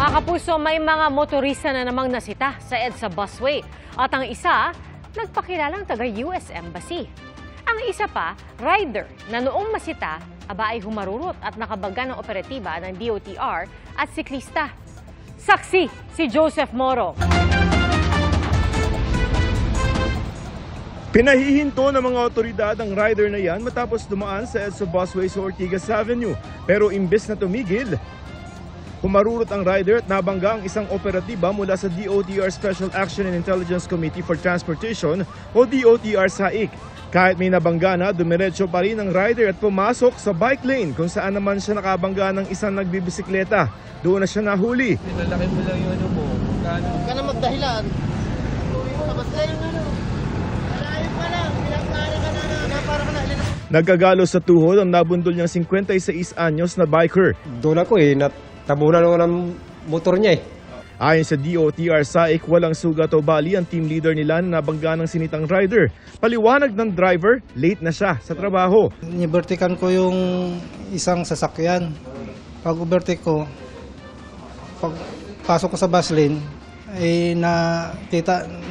Mga kapuso, may mga motorista na namang nasita sa EDSA busway. At ang isa, nagpakilalang taga-US Embassy. Ang isa pa, rider na noong masita, aba ay humarurot at nakabaga ng operatiba ng DOTR at siklista. Saksi si Joseph Moro. Pinahihinto ng mga otoridad ang rider na yan matapos dumaan sa EDSA busway sa Ortigas Avenue. Pero imbes na tumigil, humarurot ang rider at nabangga ang isang operatiba mula sa DOTR Special Action and Intelligence Committee for Transportation o DOTR SAIC. Kahit may nabangga na, dumiretso pa rin ang rider at pumasok sa bike lane kung saan naman siya nakabangga ng isang nagbibisikleta. Doon na siya nahuli. Pinalaki mo lang yung ano mo. Huwag ka na magdahilan. Sabas lang yung ano. Malayo pa lang. Pinagpara ka na. Para ka na. Nagkagalo sa tuhod ang nabundol niyang 56 anyos na biker. Doon ako tabunan ako ng motor niya Ayon sa DOTR SAIC, walang sugat o bali ang team leader nila na nabangga ng sinitang rider. Paliwanag ng driver, late na siya sa trabaho. Nibertikan ko yung isang sasakyan. Pag ubertik ko, pag pasok ko sa bus lane,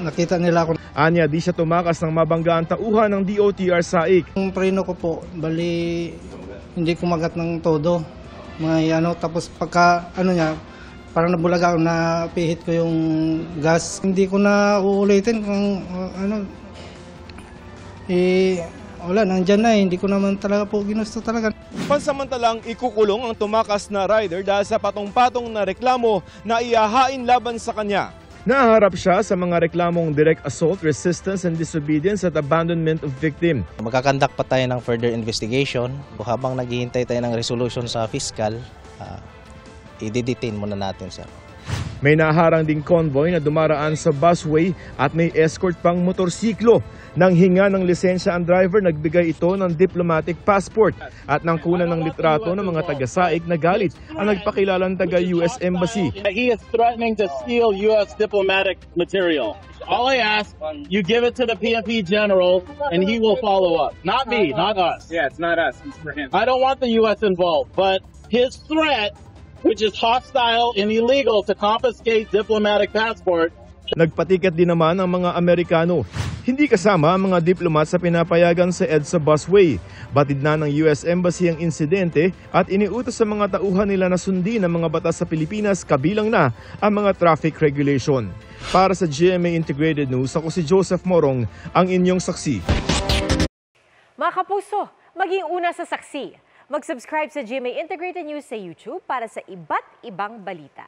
nakita nila ako. Anya, di siya tumakas ng mabangga ang tauhan ng DOTR SAIC. Yung preno ko po, bali hindi kumagat ng todo. Tapos pagka parang nabulaga ako, napihit ko yung gas. Hindi ko na uulitin kung wala, nandyan na hindi ko naman talaga po ginusto talaga. Pansamantalang ikukulong ang tumakas na rider dahil sa patong-patong na reklamo na ihahain laban sa kanya. Naharap siya sa mga reklamong direct assault, resistance and disobedience at abandonment of victim. Magkakandak pa tayo ng further investigation. Habang naghihintay tayo ng resolution sa fiscal, i-detain muna natin siya. May naharang ding convoy na dumaraan sa busway at may escort pang motorsiklo. Nang hinga ng lisensya ang driver, nagbigay ito ng diplomatic passport at nang kunan ng litrato ng mga taga-SAIC na galit ang nagpakilalang taga-US Embassy. He is threatening to steal U.S. diplomatic material. All I ask, you give it to the PNP General and he will follow up. Not me, not us. Yeah, it's not us, it's for him. I don't want the U.S. involved, but his threat, which is hostile and illegal to confiscate diplomatic passport. Nagpatiket din naman ang mga Amerikano. Hindi kasama ang mga diplomat sa pinapayagan sa EDSA busway. Batid na ng US Embassy ang insidente at iniutos sa mga tauhan nila na sundin ang mga batas sa Pilipinas, kabilang na ang mga traffic regulation. Para sa GMA Integrated News, ako si Joseph Morong, ang inyong saksi. Mga kapuso, maging una sa saksi. Mag-subscribe sa GMA Integrated News sa YouTube para sa iba't ibang balita.